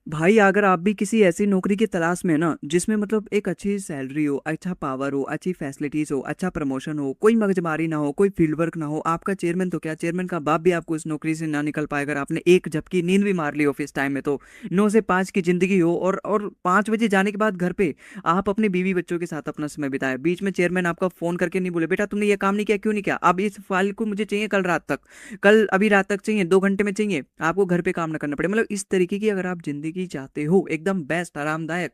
भाई अगर आप भी किसी ऐसी नौकरी की तलाश में है ना, जिसमें मतलब एक अच्छी सैलरी हो, अच्छा पावर हो, अच्छी फैसिलिटीज हो, अच्छा प्रमोशन हो, कोई मगजमारी ना हो, कोई फील्ड वर्क ना हो, आपका चेयरमैन तो क्या, चेयरमैन का बाप भी आपको इस नौकरी से ना निकल पाए अगर आपने एक झपकी नींद भी मार ली ऑफिस टाइम में तो 9 से 5 की जिंदगी हो, और 5 बजे जाने के बाद घर पे आप अपने बीवी बच्चों के साथ अपना समय बिताए, बीच में चेयरमैन आपका फोन करके नहीं बोले बेटा तुमने ये काम नहीं किया, क्यों नहीं किया, अब इस फाइल को मुझे चाहिए कल रात तक, कल अभी रात तक चाहिए, 2 घंटे में चाहिए, आपको घर पे काम ना करना पड़े, मतलब इस तरीके की अगर आप जिंदगी चाहते हो एकदम बेस्ट आरामदायक,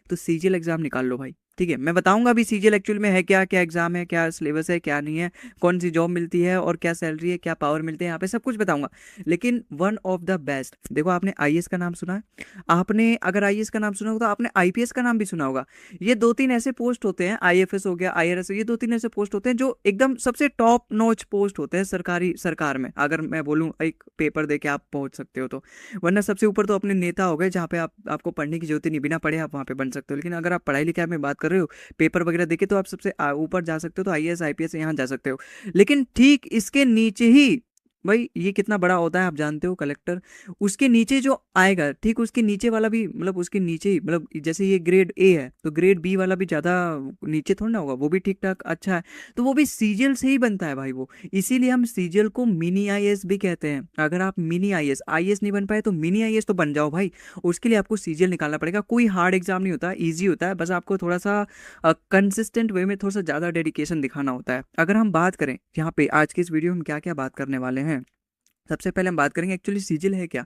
तो सीजीएल एग्जाम निकाल लो भाई। ठीक है, मैं बताऊंगा अभी सीजीएल एक्चुअल में है क्या, क्या एग्जाम है, क्या सिलेबस है, क्या नहीं है, कौन सी जॉब मिलती है और क्या सैलरी है, क्या पावर मिलते हैं यहाँ पे, सब कुछ बताऊंगा। लेकिन वन ऑफ द बेस्ट, देखो आपने आईएएस का नाम सुना है, आपने अगर आईएएस का नाम सुना होगा तो आपने आईपीएस का नाम भी सुना होगा। ये दो तीन ऐसे पोस्ट होते हैं, आईएफएस हो गया, आईआरएस, ये दो तीन ऐसे पोस्ट होते हैं जो एकदम सबसे टॉप नॉच पोस्ट होते हैं सरकारी सरकार में, अगर मैं बोलूँ एक पेपर दे के आप पहुंच सकते हो तो। वरना सबसे ऊपर तो अपने नेता हो गए, जहाँ पे आपको पढ़ने की जरूरत ही नहीं, बिना पढ़े आप वहाँ पे बन सकते हो। लेकिन अगर आप पढ़ाई लिखाई में बात कर रहे हो, पेपर वगैरह देके, तो आप सबसे ऊपर जा सकते हो, तो आईएएस आईपीएस यहाँ जा सकते हो। लेकिन ठीक इसके नीचे ही, भाई ये कितना बड़ा होता है आप जानते हो, कलेक्टर, उसके नीचे जो आएगा, ठीक उसके नीचे वाला भी, मतलब उसके नीचे ही, मतलब जैसे ये ग्रेड ए है तो ग्रेड बी वाला भी ज़्यादा नीचे थोड़ा ना होगा, वो भी ठीक ठाक अच्छा है, तो वो भी सीजीएल से ही बनता है भाई वो। इसीलिए हम सीजीएल को मिनी आईएएस भी कहते हैं। अगर आप मिनी आईएएस आईएएस नहीं बन पाए तो मिनी आईएएस तो बन जाओ भाई। उसके लिए आपको सीजीएल निकालना पड़ेगा, कोई हार्ड एग्जाम नहीं होता, ईजी होता है, बस आपको थोड़ा सा कंसिस्टेंट वे में थोड़ा सा ज़्यादा डेडिकेशन दिखाना होता है। अगर हम बात करें यहाँ पे आज की इस वीडियो में हम क्या क्या बात करने वाले हैं, सबसे पहले हम बात करेंगे एक्चुअली सीजिल है क्या।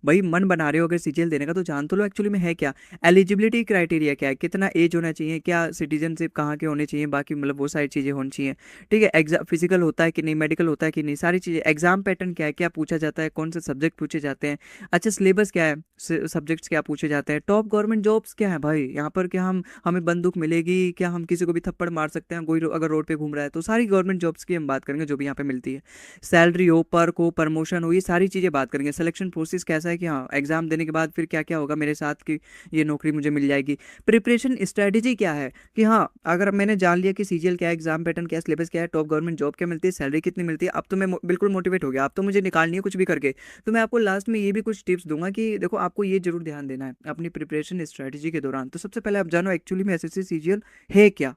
भाई मन बना रहे हो अगर सीजीएल देने का तो जान तो लो एक्चुअली में है क्या। एलिजिबिलिटी क्राइटेरिया क्या है, कितना एज होना चाहिए, क्या सिटीजनशिप कहाँ के होने चाहिए, बाकी मतलब वो सारी चीज़ें होनी चाहिए। ठीक है, एग्जाम फिजिकल होता है कि नहीं, मेडिकल होता है कि नहीं, सारी चीज़ें। एग्जाम पैटर्न क्या है, क्या पूछा जाता है, कौन से सब्जेक्ट पूछे जाते हैं, अच्छा सिलेबस क्या है, सब्जेक्ट्स क्या पूछे जाते हैं, टॉप गवर्नमेंट जॉब्स क्या है भाई यहाँ पर, क्या हम हमें बंदूक मिलेगी, क्या हम किसी को भी थप्पड़ मार सकते हैं कोई अगर रोड पे घूम रहा है, तो सारी गवर्नमेंट जॉब्स की हम बात करेंगे जो भी यहाँ पे मिलती है। सैलरी हो, पर्क हो, प्रमोशन हो, ये सारी चीज़ें बात करेंगे। सिलेक्शन प्रोसेस कैसा है कि हाँ एग्जाम देने के बाद फिर क्या क्या होगा मेरे साथ कि ये नौकरी मुझे मिल जाएगी। प्रिपरेशन स्ट्रेटेजी क्या है कि हाँ अगर मैंने जान लिया कि सीजीएल क्या है, एग्जाम पैटर्न क्या है, सिलेबस क्या है, टॉप गवर्नमेंट जॉब क्या मिलती है, सैलरी कितनी मिलती है, अब तो मैं बिल्कुल मोटिवेट हो गया, अब तो मुझे निकालनी है कुछ भी करके। तो मैं आपको लास्ट में ये भी कुछ टिप्स दूंगा कि देखो आपको ये जरूर ध्यान देना है अपनी प्रिपरेशन स्ट्रेटेजी के दौरान। तो सबसे पहले आप जानो एक्चुअली में एसएससी सीजीएल है क्या।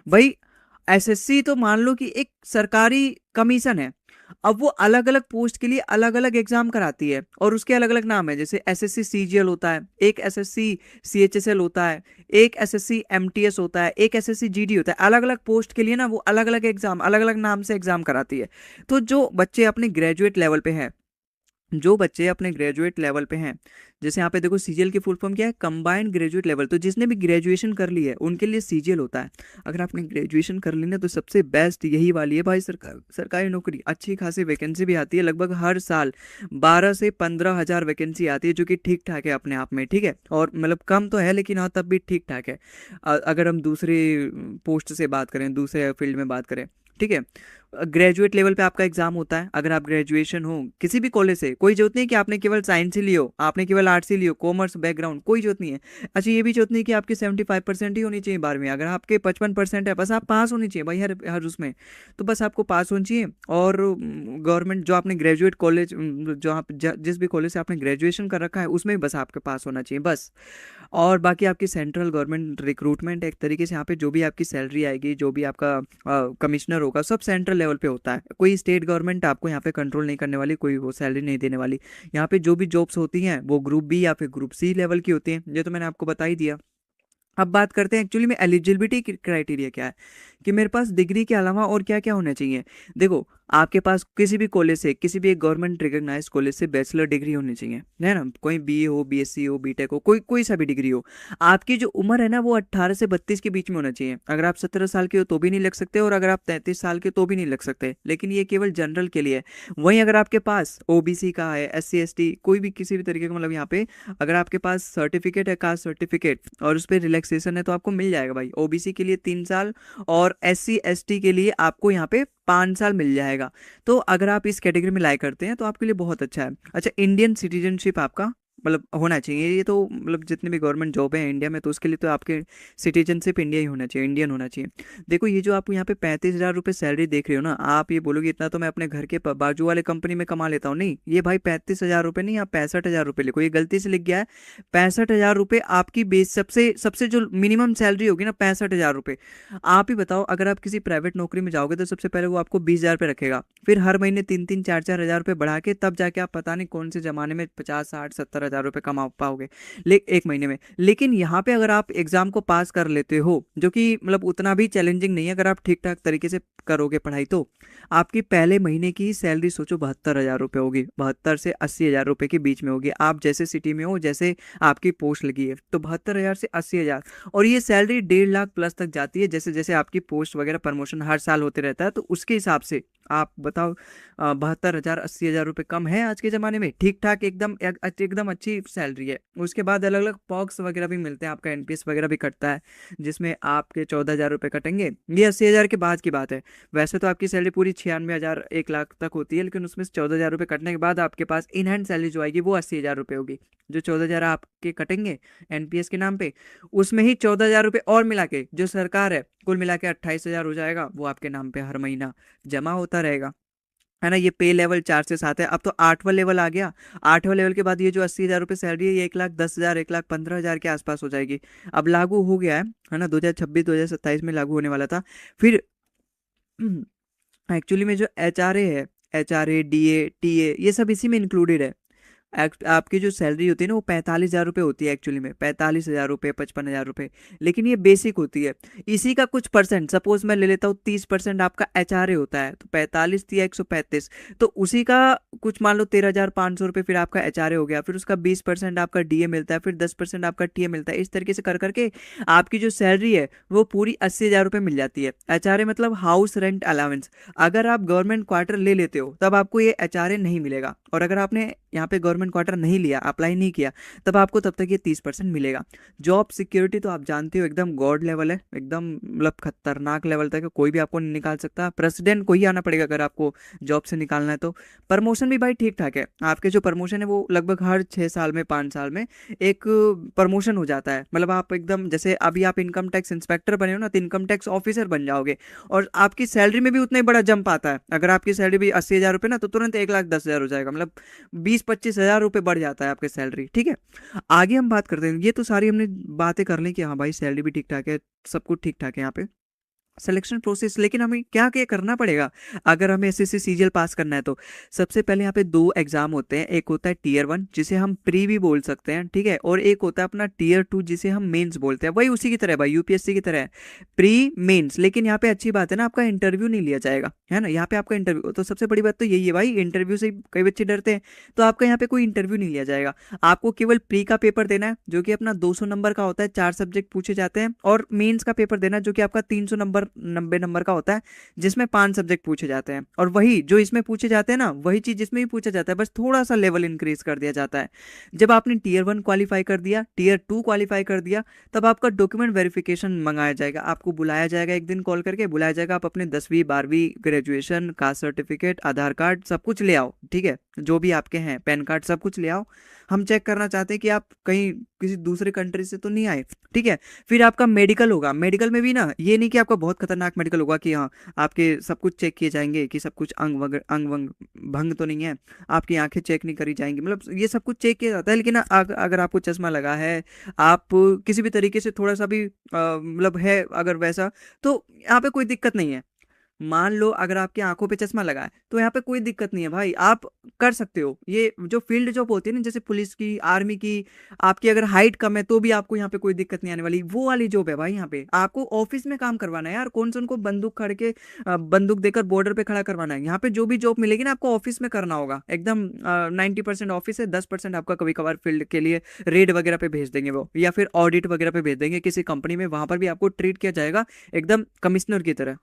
भाई एसएससी तो मान लो कि एक सरकारी कमीशन है, अब वो अलग अलग पोस्ट के लिए अलग अलग एग्जाम कराती है और उसके अलग अलग नाम है, जैसे एसएससी सीजीएल होता है, एक एसएससी सीएचएसएल होता है, एक एसएससी एमटीएस होता है, एक एसएससी जीडी होता है। अलग अलग पोस्ट के लिए ना वो अलग अलग एग्जाम अलग अलग नाम से एग्जाम कराती है। तो जो बच्चे अपने ग्रेजुएट लेवल पे हैं, जो बच्चे अपने ग्रेजुएट लेवल पे हैं, जैसे यहाँ पे देखो सीजीएल की फुल फॉर्म क्या है, कंबाइंड ग्रेजुएट लेवल, तो जिसने भी ग्रेजुएशन कर ली है उनके लिए सीजीएल होता है। अगर आपने ग्रेजुएशन कर ली ना तो सबसे बेस्ट यही वाली है भाई, सरकारी नौकरी, अच्छी खासी वैकेंसी भी आती है, लगभग हर साल 12 से 15 हज़ार वैकेंसी आती है, जो कि ठीक ठाक है अपने आप में। ठीक है, और मतलब कम तो है लेकिन हाँ तब भी ठीक ठाक है। अगर हम दूसरी पोस्ट से बात करें, दूसरे फील्ड में बात करें, ठीक है, ग्रेजुएट लेवल पे आपका एग्जाम होता है। अगर आप ग्रेजुएशन हो किसी भी कॉलेज से, कोई जरूरत नहीं है कि आपने केवल साइंस ही लियो, आपने केवल आर्ट्स ही लियो, कॉमर्स बैकग्राउंड, कोई जरूरत नहीं है। अच्छा ये भी जरूरत नहीं कि आपकी 75% ही होनी चाहिए 12वीं, अगर आपके 55% है बस आप पास होनी चाहिए भाई, हर हर उसमें, तो बस आपको पास होनी चाहिए। और गवर्नमेंट जो आपने ग्रेजुएट कॉलेज, जो आप जिस भी कॉलेज से आपने ग्रेजुएशन कर रखा है उसमें भी बस आपके पास होना चाहिए बस। और बाकी आपकी सेंट्रल गवर्नमेंट रिक्रूटमेंट एक तरीके से, यहाँ पे जो भी आपकी सैलरी आएगी, जो भी आपका कमिश्नर होगा, सब सेंट्रल लेवल पे होता है। कोई स्टेट गवर्नमेंट आपको यहाँ पे कंट्रोल नहीं करने वाली, कोई वो सैलरी नहीं देने वाली। यहाँ पे जो भी जॉब्स होती हैं वो ग्रुप बी या फिर ग्रुप सी लेवल की होती हैं, ये तो मैंने आपको बता ही दिया। अब बात करते हैं एक्चुअली में एलिजिबिलिटी क्राइटेरिया क्या है, कि मेरे पास डिग्री के अलावा और क्या क्या होना चाहिए। देखो आपके पास किसी भी कॉलेज से, किसी भी एक गवर्नमेंट रिकॉग्नाइज्ड कॉलेज से बैचलर डिग्री होनी चाहिए, है ना, कोई बीए हो, बीएससी हो, बीटेक हो, कोई कोई सा भी डिग्री हो। आपकी जो उम्र है ना वो 18 से 32 के बीच में होना चाहिए। अगर आप 17 साल के हो तो भी नहीं लग सकते, और अगर आप 33 साल के तो भी नहीं लग सकते, लेकिन ये केवल जनरल के लिए है। वहीं अगर आपके पास ओबीसी का है, एससी एसटी, कोई भी किसी भी तरीके का, मतलब यहाँ पे अगर आपके पास सर्टिफिकेट है, कास्ट सर्टिफिकेट, और उस पर रिलैक्सेशन है तो आपको मिल जाएगा भाई। ओबीसी के लिए 3 साल और एससी एसटी के लिए आपको यहाँ पे 5 साल मिल जाएगा। तो अगर आप इस कैटेगरी में लाई करते हैं तो आपके लिए बहुत अच्छा है। अच्छा इंडियन सिटीजनशिप आपका मतलब होना चाहिए। ये तो मतलब जितने भी गवर्नमेंट जॉब है इंडिया में, तो उसके लिए तो आपके सिटीजनशिप इंडिया ही होना चाहिए, इंडियन होना चाहिए। देखो ये जो आप यहाँ पे 35,000 रुपये सैलरी देख रहे हो ना, आप ये बोलोगे इतना तो मैं अपने घर के बाजू वाले कंपनी में कमा लेता हूँ। नहीं, ये भाई 35,000 रुपये नहीं, आप 65,000 रुपये लिखो, ये गलती से लिख गया है। 65,000 रुपये आपकी बेस, सबसे सबसे जो मिनिमम सैलरी होगी ना, 65,000 रुपये। आप ही बताओ, अगर आप किसी प्राइवेट नौकरी में जाओगे तो सबसे पहले वो आपको 20,000 रुपये रखेगा, फिर हर महीने 3-3 4-4 हज़ार रुपये बढ़ा के तब जाके आप पता नहीं कौन से ज़माने में 50-60-70 हज़ार रुपये कमा पाओगे एक महीने में। लेकिन यहाँ पे अगर आप एग्जाम को पास कर लेते हो, जो कि मतलब उतना भी चैलेंजिंग नहीं है, अगर आप ठीक ठाक तरीके से करोगे पढ़ाई, तो आपकी पहले महीने की सैलरी सोचो 72,000 रुपये होगी, 72 से 80,000 रुपये के बीच में होगी। आप जैसे सिटी में हो, जैसे आपकी पोस्ट लगी है, तो 72,000 से 80,000। और ये सैलरी 1.5 लाख प्लस तक जाती है, जैसे जैसे आपकी पोस्ट वगैरह प्रमोशन हर साल होते रहता है, तो उसके हिसाब से आप बताओ 72,000 80,000 रुपये कम है आज के ज़माने में? ठीक ठाक एकदम एकदम अच्छी सैलरी है। उसके बाद अलग अलग पॉक्स वगैरह भी मिलते हैं, आपका एनपीएस वगैरह भी कटता है, जिसमें आपके 14,000 रुपये कटेंगे। ये 80,000 के बाद की बात है। वैसे तो आपकी सैलरी पूरी 96,000 1 लाख तक होती है, लेकिन उसमें से 14,000 रुपये कटने के बाद आपके पास इन हैंड सैलरी जो आएगी वो 80,000 रुपये होगी। जो 14,000 आपके कटेंगे एनपीएस के नाम पे, उसमें ही 14,000 रुपये और मिला के जो सरकार है, कुल मिला के 28,000 हो जाएगा, वो आपके नाम पे हर महीना जमा होता रहेगा, है ना। ये पे लेवल 4 से 7 है। अब तो 8वां लेवल आ गया। 8वें लेवल के बाद ये जो 80,000 रुपये सैलरी है, ये 1,10,000 1,15,000 के आसपास हो जाएगी। अब लागू हो गया है ना, 2026 2027 में लागू होने वाला था। फिर एक्चुअली में जो एचआरए है, एचआरए डीए टीए, ये सब इसी में इंक्लूडेड है। आपकी जो सैलरी होती है ना, वो 45,000 रुपये होती है एक्चुअली में, 45,000 रुपये 55,000 रुपये, लेकिन ये बेसिक होती है। इसी का कुछ परसेंट, सपोज मैं ले लेता हूँ 30% आपका एचआरए होता है, तो 45 या 135, तो उसी का कुछ मान लो 13,500 रुपये फिर आपका एचआरए हो गया, फिर उसका 20% आपका डीए मिलता है, फिर 10% आपका टीए मिलता है। इस तरीके से कर करके आपकी जो सैलरी है वो पूरी 80,000 रुपये मिल जाती है। एचआरए मतलब हाउस रेंट अलाउंस। अगर आप गवर्नमेंट क्वार्टर ले लेते हो तब आपको ये एचआरए नहीं मिलेगा, और अगर आपने यहाँ पे गवर्नमेंट क्वार्टर नहीं लिया, अप्लाई नहीं किया, तब आपको तब तक ये 30% मिलेगा। जॉब सिक्योरिटी तो आप जानते हो एकदम गॉड लेवल है, एकदम मतलब खतरनाक लेवल तक है, कोई भी आपको नहीं निकाल सकता। प्रेसिडेंट को ही आना पड़ेगा अगर आपको जॉब से निकालना है तो। प्रमोशन भी भाई ठीक ठाक है, आपके जो प्रमोशन है वो लगभग हर 6 साल में 5 साल में एक प्रमोशन हो जाता है। मतलब आप एकदम, जैसे अभी आप इनकम टैक्स इंस्पेक्टर बने हो ना, तो इनकम टैक्स ऑफिसर बन जाओगे, और आपकी सैलरी में भी उतना ही बड़ा जंप आता है। अगर आपकी सैलरी भी 80,000 रुपये ना, तो तुरंत 1,10,000 हो जाएगा, मतलब 20-25 हज़ार रुपये बढ़ जाता है आपकी सैलरी। ठीक है, आगे हम बात करते हैं। ये तो सारी हमने बातें कर ली कि हाँ भाई सैलरी भी ठीक ठाक है, सब कुछ ठीक ठाक है यहाँ पे, सिलेक्शन प्रोसेस। लेकिन हमें क्या क्या करना पड़ेगा अगर हमें एसएससी सीजीएल पास करना है? तो सबसे पहले यहाँ पे 2 एग्जाम होते हैं, एक होता है टीयर 1 जिसे हम प्री भी बोल सकते हैं, ठीक है, और एक होता है अपना टीयर 2 जिसे हम मेंस बोलते हैं। वही उसी की तरह है भाई, यूपीएससी की तरह है, प्री मेंस। लेकिन यहाँ पे अच्छी बात है ना, आपका इंटरव्यू नहीं लिया जाएगा, है ना। यहाँ पे आपका इंटरव्यू, तो सबसे बड़ी बात तो यही है भाई, इंटरव्यू से कई बच्चे डरते हैं, तो आपका यहाँ पे कोई इंटरव्यू नहीं लिया जाएगा। आपको केवल प्री का पेपर देना है, जो कि अपना 200 नंबर का होता है, 4 सब्जेक्ट पूछे जाते हैं, और मेंस का पेपर देना है, जो कि आपका 300 नंबर 90 नंबर का होता है, जिसमें 5 सब्जेक्ट पूछे जाते हैं। और वही जो इसमें पूछे जाते हैं ना, वही चीज इसमें भी पूछा जाता है, बस थोड़ा सा लेवल इंक्रीज कर दिया जाता है। जब आपने टीयर 1 क्वालिफाई कर दिया, टीयर 2 क्वालिफाई कर दिया, तब आपका डॉक्यूमेंट वेरिफिकेशन मंगाया जाएगा, आपको बुलाया जाएगा, एक दिन कॉल करके बुलाया जाएगा। आप अपने 10वीं 12वीं ग्रेजुएशन, कास्ट सर्टिफिकेट, आधार कार्ड सब कुछ ले आओ, ठीक है, जो भी आपके हैं, पैन कार्ड सब कुछ ले आओ। हम चेक करना चाहते हैं कि आप कहीं किसी दूसरे कंट्री से तो नहीं आए, ठीक है। फिर आपका मेडिकल होगा। मेडिकल में भी ना, ये नहीं कि आपका बहुत खतरनाक मेडिकल होगा कि हाँ आपके सब कुछ चेक किए जाएंगे कि सब कुछ अंग वंग भंग तो नहीं है, आपकी आंखें चेक नहीं करी जाएंगी, मतलब ये सब कुछ चेक किया जाता है। लेकिन अगर आपको चश्मा लगा है, आप किसी भी तरीके से थोड़ा सा भी मतलब है अगर वैसा, तो यहाँ पे कोई दिक्कत नहीं है। मान लो अगर आपकी आंखों पे चश्मा लगा है, तो यहाँ पे कोई दिक्कत नहीं है भाई, आप कर सकते हो। ये जो फील्ड जॉब होती है ना, जैसे पुलिस की, आर्मी की, आपकी अगर हाइट कम है तो भी आपको यहाँ पे कोई दिक्कत नहीं आने वाली, वो वाली जॉब है भाई। यहाँ पे आपको ऑफिस में काम करवाना है यार, कौन से उनको बंदूक खड़ के बंदूक देकर बॉर्डर पे खड़ा करवाना है। यहाँ पे जो भी जॉब मिलेगी ना, आपको ऑफिस में करना होगा एकदम। 90% ऑफिस है, 10% आपका कभी कभार फील्ड के लिए रेड वगैरह पे भेज देंगे वो, या फिर ऑडिट वगैरह पे भेज देंगे किसी कंपनी में, वहां पर भी आपको ट्रीट किया जाएगा एकदम कमिश्नर की तरह,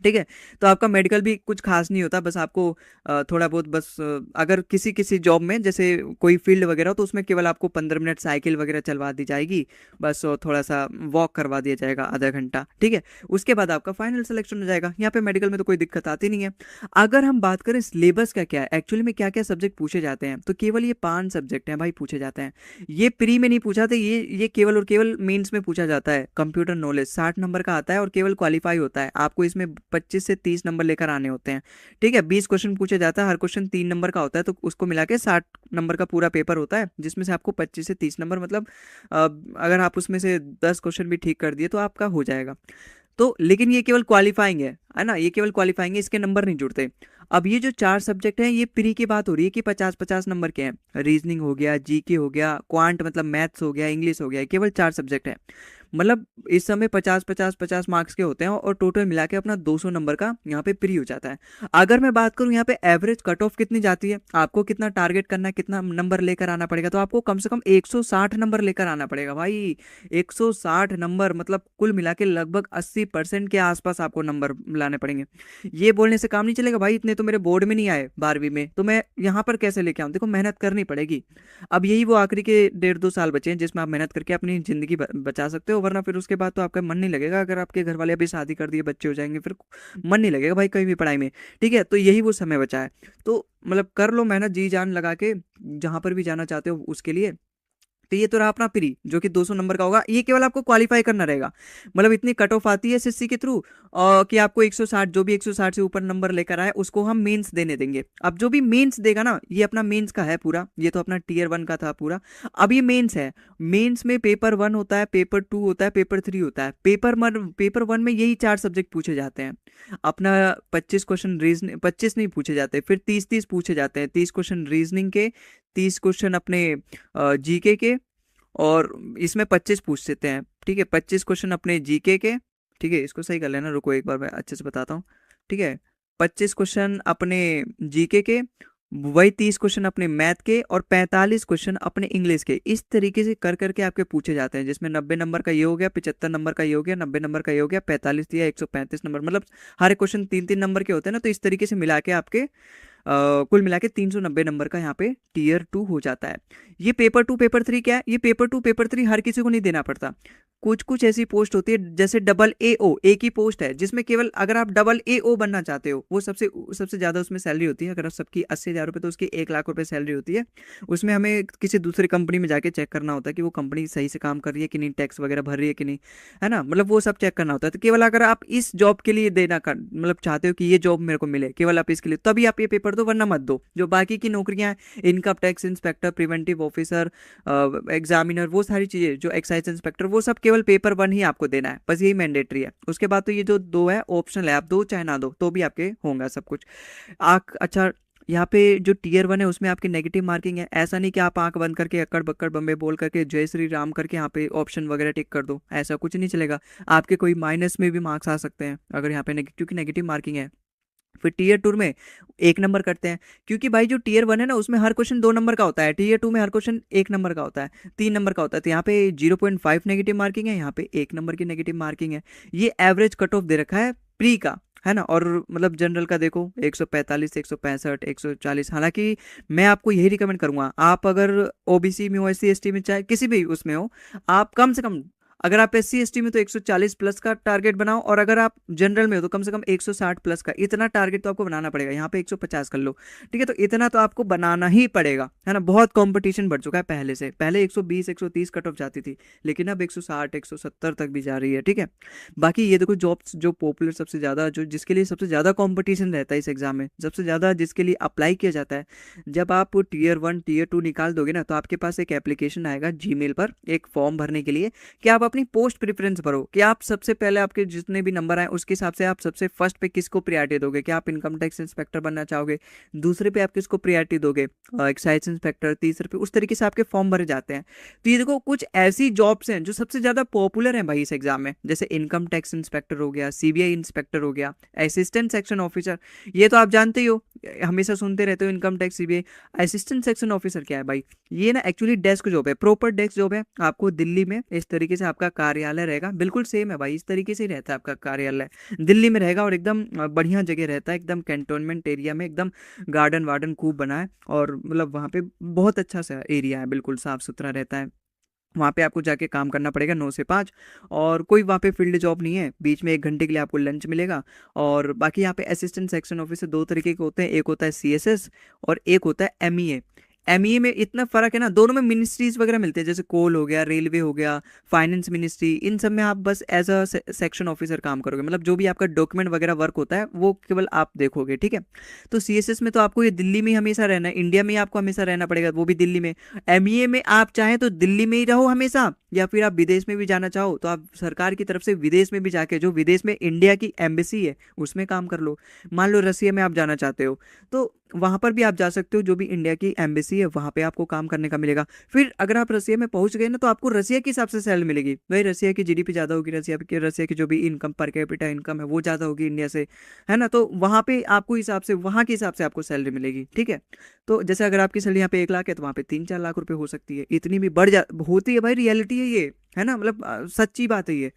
ठीक है। तो आपका मेडिकल भी कुछ खास नहीं होता, बस आपको थोड़ा बहुत बस अगर किसी किसी जॉब में जैसे कोई फील्ड वगैरह हो तो उसमें केवल आपको 15 मिनट साइकिल वगैरह चलवा दी जाएगी, बस और थोड़ा सा वॉक करवा दिया जाएगा आधा घंटा, ठीक है। उसके बाद आपका फाइनल सिलेक्शन हो जाएगा। यहाँ पे मेडिकल में तो कोई दिक्कत आती नहीं है। अगर हम बात करें सिलेबस का क्या है, एक्चुअली में क्या क्या सब्जेक्ट पूछे जाते हैं, तो केवल ये 5 सब्जेक्ट हैं भाई पूछे जाते हैं। ये प्री में नहीं पूछा था, ये केवल और केवल मेंस में पूछा जाता है। कंप्यूटर नॉलेज 60 नंबर का आता है और केवल क्वालिफाई होता है, आपको इसमें 25 से 30 नंबर लेकर आने होते हैं, ठीक है। 20 क्वेश्चन पूछे जाता है, हर क्वेश्चन 3 नंबर का होता है, तो उसको मिला के 60 नंबर का पूरा पेपर होता है, जिसमें से आपको 25 से 30 नंबर मतलब अगर आप उसमें से 10 क्वेश्चन भी ठीक कर दिए तो आपका हो जाएगा। तो लेकिन ये केवल क्वालिफाइंग है ना, ये केवल क्वालिफाइंग है, इसके नंबर नहीं जुड़ते। अब ये जो 4 सब्जेक्ट हैं ये प्री की बात हो रही है कि 50-50 नंबर के हैं। रीजनिंग हो गया, जीके हो गया, क्वांट मतलब मैथ्स हो गया, इंग्लिश हो गया, केवल 4 सब्जेक्ट हैं। मतलब इस समय 50-50-50 मार्क्स के होते हैं और टोटल मिला के अपना 200 नंबर का यहाँ पे प्री हो जाता है। अगर मैं बात करूँ यहाँ पे एवरेज कट ऑफ कितनी जाती है, आपको कितना टारगेट करना है, कितना नंबर लेकर आना पड़ेगा, तो आपको कम से कम 160 नंबर लेकर आना पड़ेगा भाई। 160 नंबर मतलब कुल मिला के लगभग 80% के आसपास आपको नंबर लाने पड़ेंगे। ये बोलने से काम नहीं चलेगा भाई इतने तो मेरे बोर्ड में नहीं आए 12वीं में, तो मैं यहाँ पर कैसे लेके आऊँ। देखो मेहनत करनी पड़ेगी। अब यही वो आखिरी के 1.5-2 साल बचे हैं जिसमें आप मेहनत करके अपनी ज़िंदगी बचा सकते हो, वरना फिर उसके बाद तो आपका मन नहीं लगेगा। अगर आपके घर वाले अभी शादी कर दिए, बच्चे हो जाएंगे, फिर मन नहीं लगेगा भाई कहीं भी पढ़ाई में, ठीक है। तो यही वो समय बचा है, तो मतलब कर लो मेहनत जी जान लगा के जहाँ पर भी जाना चाहते हो उसके लिए। तो ये तो रहा अपना प्री जो कि 200 नंबर का होगा, ये केवल आपको क्वालिफाई करना रहेगा। मतलब इतनी कट ऑफ आती है एसएससी के थ्रू कि आपको 160 जो भी 160 से ऊपर नंबर लेकर आए उसको हम मेंस देने देंगे। अब जो भी मेंस देगा ना, ये अपना मेंस का है पूरा, ये तो अपना टीयर 1 का था पूरा। अब ये मेंस है, मेंस में पेपर 1 होता है, पेपर 2 होता है, पेपर 3 होता है। पेपर 1 में यही 4 सब्जेक्ट पूछे जाते हैं। अपना 25 क्वेश्चन रीजनिंग, 25 नहीं पूछे जाते, फिर 30-30 पूछे जाते हैं। 30 क्वेश्चन रीजनिंग के, 30 क्वेश्चन अपने जीके के, और इसमें 25 पूछ देते हैं, ठीक है। 25 क्वेश्चन अपने जीके के, ठीक है। इसको सही कर लेना, रुको एक बार मैं अच्छे से बताता हूँ, ठीक है। 25 क्वेश्चन अपने जीके के, वही 30 क्वेश्चन अपने मैथ के, और 45 क्वेश्चन अपने इंग्लिश के। इस तरीके से कर करके आपके पूछे जाते हैं, जिसमें 90 नंबर का ये हो गया, 75 नंबर का ये हो गया, 90 नंबर का ये हो गया, 45 दिया, 135 नंबर, मतलब हर एक क्वेश्चन 3-3 नंबर के होते हैं ना। तो इस तरीके से मिला के आपके कुल मिला के 390 नंबर का यहाँ पे टीयर 2 हो जाता है। ये पेपर 2 पेपर 3 क्या है, ये पेपर 2 पेपर 3 हर किसी को नहीं देना पड़ता। कुछ कुछ ऐसी पोस्ट होती है जैसे डबल AO, एक ही पोस्ट है जिसमें केवल अगर आप डबल AO बनना चाहते हो, वो सबसे सबसे ज़्यादा उसमें सैलरी होती है। अगर आप सबकी 80,000 रुपये, तो उसकी 1 लाख रुपये सैलरी होती है। उसमें हमें किसी दूसरी कंपनी में जाके चेक करना होता है कि वो कंपनी सही से काम कर रही है कि नहीं, टैक्स वगैरह भर रही है कि नहीं, है ना। मतलब वो सब चेक करना होता है। तो केवल अगर आप इस जॉब के लिए देना कर मतलब चाहते हो कि ये जॉब मेरे को मिले, केवल आप इसके लिए, तभी आप ये पेपर दो, वरना मत दो। जो बाकी की नौकरियां हैं, income tax inspector, preventive officer, examiner, वो सारी चीज़ें, जो एक्साइज इंस्पेक्टर, वो सब केवल पेपर 1 ही आपको देना है, बस यही मैंडेटरी है। उसके बाद तो ये जो 2 है ऑप्शनल है, आप दो चाहे ना दो तो भी आपके होगा सब कुछ। अच्छा, यहाँ पे जो टीयर 1 है उसमें आपकी नेगेटिव मार्किंग है। ऐसा नहीं कि आप आंख बंद करके अक्कड़ बक्कड़ बम्बे बोल करके जय श्री राम करके यहाँ पे ऑप्शन वगैरह टिक कर दो, ऐसा कुछ नहीं चलेगा। आपके कोई माइनस में भी मार्क्स आ सकते हैं अगर यहाँ पे क्योंकि नेगेटिव मार्किंग है। फिर टीयर 2 में 1 नंबर करते हैं, क्योंकि भाई जो टीयर 1 है ना उसमें हर क्वेश्चन 2 नंबर का होता है, टीयर 2 में हर क्वेश्चन 1 नंबर का होता है, 3 नंबर का होता है। तो यहाँ पे 0.5 नेगेटिव मार्किंग है, यहाँ पे 1 नंबर की नेगेटिव मार्किंग है। ये एवरेज कट ऑफ दे रखा है प्री का, है ना। और मतलब जनरल का देखो 145, 165, 140। हालांकि मैं आपको यही रिकमेंड करूंगा, आप अगर ओबीसी में हो, SC ST में, चाहे किसी भी उसमें हो, आप कम से कम, अगर आप SC ST में तो 140 प्लस का टारगेट बनाओ, और अगर आप जनरल में हो तो कम से कम 160 प्लस का, इतना टारगेट तो आपको बनाना पड़ेगा। यहाँ पे 150 कर लो, ठीक है। तो इतना तो आपको बनाना ही पड़ेगा, है ना। बहुत कंपटीशन बढ़ चुका है पहले से, पहले 120 130 कट ऑफ जाती थी, लेकिन अब 160 170 तक भी जा रही है, ठीक है। बाकी ये देखो जॉब्स जो पॉपुलर सबसे ज़्यादा, जो जिसके लिए सबसे ज़्यादा कॉम्पिटिशन रहता है इस एग्जाम में, सबसे ज़्यादा जिसके लिए अप्लाई किया जाता है, जब आप टीयर 1 टीयर 2 निकाल दोगे ना, तो आपके पास एक एप्लीकेशन आएगा जीमेल पर, एक फॉर्म भरने के लिए कि आप अपनी पोस्ट प्रेफरेंस भरो, कि आप सबसे पहले आपके जितने भी नंबर आए उसके हिसाब से आप सबसे फर्स्ट पे किसको प्रियॉरिटी दोगे, कि आप इनकम टैक्स इंस्पेक्टर बनना चाहोगे, दूसरे पे आप किसको प्रियॉरिटी दोगे, एक्साइज इंस्पेक्टर, तीसरे पे, उस तरीके से आपके फॉर्म भरे जाते हैं। तो ये देखो कुछ ऐसी जॉब्स हैं जो सबसे ज्यादा पॉपुलर हैं भाई इस एग्जाम में, जैसे इनकम टैक्स इंस्पेक्टर हो गया, CBI इंस्पेक्टर हो गया, असिस्टेंट सेक्शन ऑफिसर, ये तो आप जानते ही हो, हमेशा सुनते रहते हो income tax CBI. Assistant section officer क्या है भाई, ये ना एक्चुअली डेस्क जॉब है, प्रॉपर डेस्क जॉब है। आपको दिल्ली में इस तरीके से आपका कार्यालय रहेगा, बिल्कुल सेम है भाई, इस तरीके से ही रहता है आपका कार्यालय, दिल्ली में रहेगा और एकदम बढ़िया जगह रहता है, एकदम कैंटोनमेंट एरिया में, एकदम गार्डन वार्डन खूब बना है और मतलब वहाँ पे बहुत अच्छा सा एरिया है, बिल्कुल साफ सुथरा रहता है। वहाँ पे आपको जाके काम करना पड़ेगा 9 से 5, और कोई वहाँ पे फील्ड जॉब नहीं है, बीच में 1 घंटे के लिए आपको लंच मिलेगा। और बाकी यहाँ पे असिस्टेंट सेक्शन ऑफिसर 2 तरीके के होते हैं, एक होता है सीएसएस और एक होता है एमईए। एमईए में इतना फर्क है ना, दोनों में मिनिस्ट्रीज वगैरह मिलते हैं, जैसे कोल हो गया, रेलवे हो गया, फाइनेंस मिनिस्ट्री, इन सब में आप बस एज अ सेक्शन ऑफिसर काम करोगे, मतलब जो भी आपका डॉक्यूमेंट वगैरह वर्क होता है वो केवल आप देखोगे, ठीक है। तो सीएसएस में तो आपको ये दिल्ली में ही हमेशा रहना है, इंडिया में ही आपको हमेशा रहना पड़ेगा, वो भी दिल्ली में। एमईए में आप चाहें तो दिल्ली में ही रहो हमेशा, या फिर आप विदेश में भी जाना चाहो तो आप सरकार की तरफ से विदेश में भी जाके, जो विदेश में इंडिया की एम्बेसी है उसमें काम कर लो। मान लो रसिया में आप जाना चाहते हो तो वहां पर भी आप जा सकते हो, जो भी इंडिया की एम्बेसी है वहां पे आपको काम करने का मिलेगा। फिर अगर आप रसिया में पहुंच गए ना तो आपको रसिया के हिसाब से सैलरी मिलेगी भाई, रसिया की जीडीपी ज्यादा होगी, रसिया की जो भी इनकम पर कैपिटा इनकम है वो ज्यादा होगी इंडिया से, है ना। तो वहां पे आपको हिसाब से, वहां के हिसाब से आपको सैलरी मिलेगी, ठीक है। तो जैसे अगर आपकी सैलरी यहाँ पे 1 लाख है तो वहाँ पे 3-4 लाख रुपए हो सकती है, इतनी भी बढ़ जा होती है भाई, रियलिटी है ये, है ना, मतलब सच्ची बात है ये।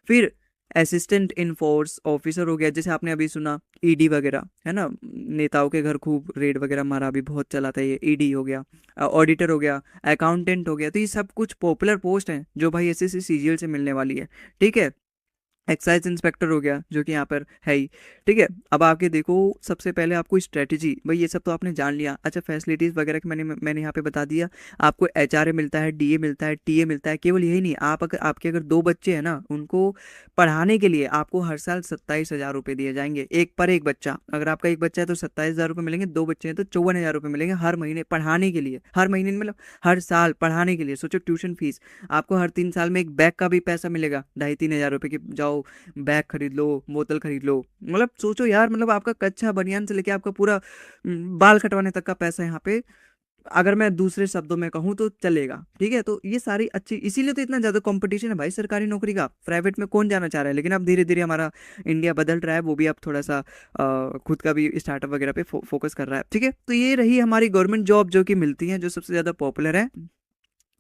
फिर असिस्टेंट इन फोर्स ऑफिसर हो गया, जैसे आपने अभी सुना ईडी वगैरह, है ना, नेताओं के घर खूब रेड वगैरह मारा, अभी बहुत चला था ये, ईडी हो गया, ऑडिटर हो गया, अकाउंटेंट हो गया। तो ये सब कुछ पॉपुलर पोस्ट हैं जो भाई एसएससी सीजीएल से मिलने वाली है, ठीक है। एक्साइज इंस्पेक्टर हो गया जो कि यहाँ पर है ही, ठीक है। अब आके देखो, सबसे पहले आपको स्ट्रेटजी, भाई ये सब तो आपने जान लिया। अच्छा, फैसिलिटीज़ वगैरह की मैंने यहाँ पे बता दिया। आपको एचआरए मिलता है, डीए मिलता है, टीए मिलता है। केवल यही नहीं, आप अगर आपके अगर 2 बच्चे हैं ना, उनको पढ़ाने के लिए आपको हर साल 27,000 रुपये दिए जाएंगे, एक पर एक बच्चा। अगर आपका एक बच्चा है तो 27,000 रुपये मिलेंगे, 2 बच्चे हैं तो 54,000 रुपये मिलेंगे हर महीने पढ़ाने के लिए, हर महीने मतलब हर साल पढ़ाने के लिए। सोचो, ट्यूशन फीस आपको हर 3 साल में एक बैग का भी पैसा मिलेगा, 2,500-3,000 रुपये की, जाओ बैग खरीद लो, बोतल खरीद लो। मतलब सोचो यार, मतलब आपका कच्चा बनियान से लेके आपका पूरा बाल कटवाने तक का पैसा यहाँ पे, अगर मैं दूसरे शब्दों में कहूँ तो चलेगा, ठीक है। तो ये सारी अच्छी, इसीलिए तो इतना ज्यादा कंपटीशन है भाई सरकारी नौकरी का, प्राइवेट में कौन जाना चाह रहा है। लेकिन अब धीरे धीरे हमारा इंडिया बदल रहा है, वो भी अब थोड़ा सा खुद का भी स्टार्टअप वगैरह पे फोकस कर रहा है, ठीक है। तो ये रही हमारी गवर्नमेंट जॉब जो कि मिलती है, जो सबसे ज्यादा पॉपुलर है।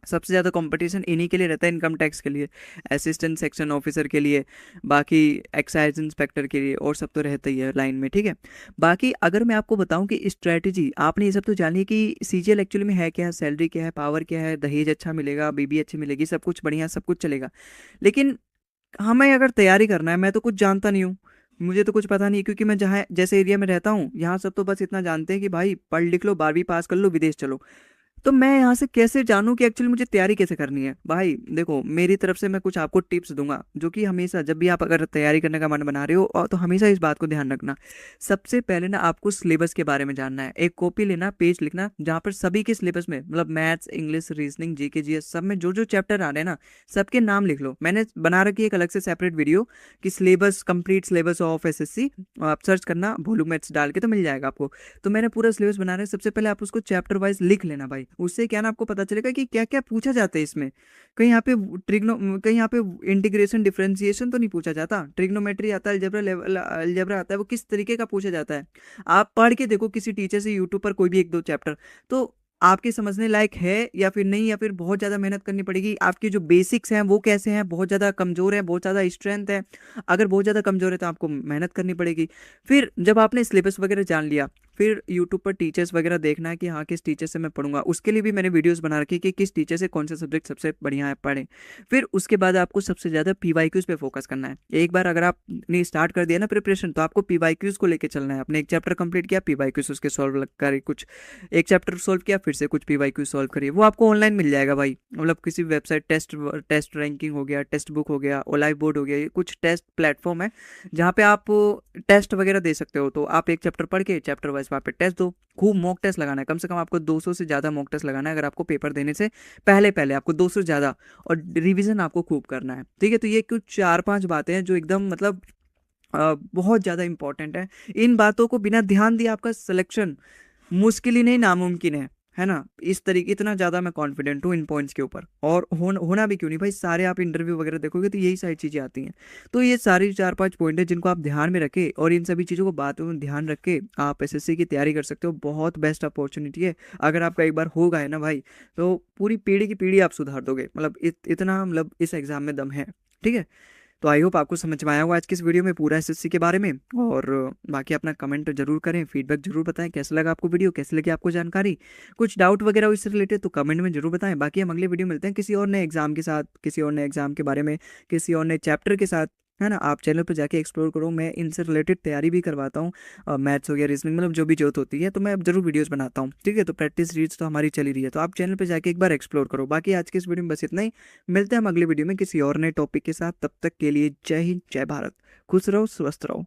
सबसे ज़्यादा कंपटीशन इन्हीं के लिए रहता है, इनकम टैक्स के लिए, असिस्टेंट सेक्शन ऑफिसर के लिए, बाकी एक्साइज इंस्पेक्टर के लिए, और सब तो रहता ही है लाइन में, ठीक है। बाकी अगर मैं आपको बताऊं कि स्ट्रेटजी, आपने ये सब तो जानिए कि सीजीएल एक्चुअली में है क्या है, सैलरी क्या है, पावर क्या है, दहेज अच्छा मिलेगा, बीबी अच्छी मिलेगी, सब कुछ बढ़िया, सब कुछ चलेगा। लेकिन हमें अगर तैयारी करना है, मैं तो कुछ जानता नहीं हूँ, मुझे तो कुछ पता नहीं, क्योंकि मैं जहाँ जैसे एरिया में रहता हूँ यहाँ सब तो बस इतना जानते हैं कि भाई पढ़ लिख लो, 12वीं पास कर लो, विदेश चलो। तो मैं यहाँ से कैसे जानूं कि एक्चुअली मुझे तैयारी कैसे करनी है। भाई देखो, मेरी तरफ से मैं कुछ आपको टिप्स दूंगा, जो कि हमेशा जब भी आप अगर तैयारी करने का मन बना रहे हो तो हमेशा इस बात को ध्यान रखना। सबसे पहले ना आपको सिलेबस के बारे में जानना है, एक कॉपी लेना, पेज लिखना, जहाँ पर सभी के सिलेबस में, मतलब maths, English, reasoning, GK, GS, सब में जो जो चैप्टर आ रहे हैं ना, सबके नाम लिख लो। मैंने बना रखी है एक अलग से सेपरेट वीडियो कि syllabus, complete syllabus of SSC, आप सर्च करना भोलू मैथ्स डाल के तो मिल जाएगा आपको। तो मैंने पूरा सिलेबस बना रहा है, सबसे पहले आप उसको चैप्टर वाइज लिख लेना भाई, उससे क्या ना आपको पता चलेगा कि क्या क्या पूछा जाता है इसमें। कहीं यहाँ पे ट्रिग्नो, कहीं यहाँ पे इंटीग्रेशन डिफरेंशिएशन तो नहीं पूछा जाता, ट्रिग्नोमेट्री आता है, अलजेब्रा लेवल अलजेब्रा आता है, वो किस तरीके का पूछा जाता है। आप पढ़ के देखो किसी टीचर से, यूट्यूब पर कोई भी 1-2 चैप्टर, तो आपके समझने लायक है या फिर नहीं, या फिर बहुत ज़्यादा मेहनत करनी पड़ेगी। आपके जो बेसिक्स हैं वो कैसे हैं, बहुत ज़्यादा कमज़ोर है, बहुत ज़्यादा स्ट्रेंथ है। अगर बहुत ज़्यादा कमज़ोर है तो आपको मेहनत करनी पड़ेगी। फिर जब आपने सिलेबस वगैरह जान लिया, फिर यूट्यूब पर टीचर्स वगैरह देखना है कि हाँ किस टीचर से मैं पढ़ूंगा, उसके लिए भी मैंने वीडियोस बना रखी कि किस टीचर से कौन सा सब्जेक्ट सबसे बढ़िया है, पढ़ें। फिर उसके बाद आपको सबसे ज़्यादा पीवाईक्यूज पे फोकस करना है। एक बार अगर आपने स्टार्ट कर दिया ना प्रिपरेशन, तो आपको पीवाईक्यूज को लेकर चलना है। आपने एक चैप्टर कंप्लीट किया, पीवाईक्यूज उसके सॉल्व करे, कुछ एक चैप्टर सॉल्व किया, फिर से कुछ पीवाईक्यूज सॉल्व करिए। वो आपको ऑनलाइन मिल जाएगा भाई, मतलब किसी वेबसाइट, टेस्ट रैंकिंग हो गया, टेस्ट बुक हो गया, ओलाइव बोर्ड हो गया, ये कुछ टेस्ट प्लेटफॉर्म है जहाँ पे आप टेस्ट वगैरह दे सकते हो। तो आप एक चैप्टर पढ़ के चैप्टर वाइज वहाँ पे टेस्ट दो, खूब मॉक टेस्ट लगाना है, कम से कम आपको 200 से ज़्यादा मॉक टेस्ट लगाना है अगर आपको पेपर देने से पहले पहले आपको 200 से ज़्यादा, और रिवीजन आपको खूब करना है, ठीक है। तो ये कुछ 4-5 बातें हैं जो एकदम मतलब बहुत ज़्यादा इंपॉर्टेंट है। इन बातों को बिना ध्यान दिए आपका सिलेक्शन मुश्किल ही नहीं, नामुमकिन है है ना? इस तरीके इतना ज़्यादा मैं कॉन्फिडेंट हूँ इन पॉइंट्स के ऊपर, और होना भी क्यों नहीं भाई, सारे आप इंटरव्यू वगैरह देखोगे तो यही सारी चीज़ें आती हैं। तो ये सारी 4-5 पॉइंट है जिनको आप ध्यान में रखें, और इन सभी चीज़ों को बातों में ध्यान रख के आप एसएससी की तैयारी कर सकते हो। बहुत बेस्ट अपॉर्चुनिटी है। अगर आपका एक बार हो गया है ना भाई, तो पूरी पीढ़ी की पीढ़ी आप सुधार दोगे। मतलब इतना मतलब इस एग्ज़ाम में दम है। ठीक है? तो आई होप आपको समझ में आया होगा आज की इस वीडियो में पूरा एसएससी के बारे में। और बाकी अपना कमेंट जरूर करें, फीडबैक जरूर बताएं, कैसा लगा आपको वीडियो, कैसे लगी आपको जानकारी, कुछ डाउट वगैरह हो इससे रिलेटेड तो कमेंट में जरूर बताएं। बाकी हम अगले वीडियो मिलते हैं किसी और नए एग्जाम के साथ, किसी और नए एग्जाम के बारे में, किसी और नए चैप्टर के साथ, है ना? आप चैनल पर जाके एक्सप्लोर करो, मैं इनसे रिलेटेड तैयारी भी करवाता हूँ, मैथ्स हो गया, रीजनिंग, मतलब जो भी जरूरत होती है तो मैं जरूर वीडियोस बनाता हूँ। ठीक है? तो प्रैक्टिस रीड्स तो हमारी चली रही है, तो आप चैनल पे जाके एक बार एक्सप्लोर करो। बाकी आज के इस वीडियो में बस इतना ही। मिलते हैं हम अगले वीडियो में किसी और नए टॉपिक के साथ। तब तक के लिए जय हिंद, जय भारत। खुश रहो, स्वस्थ रहो।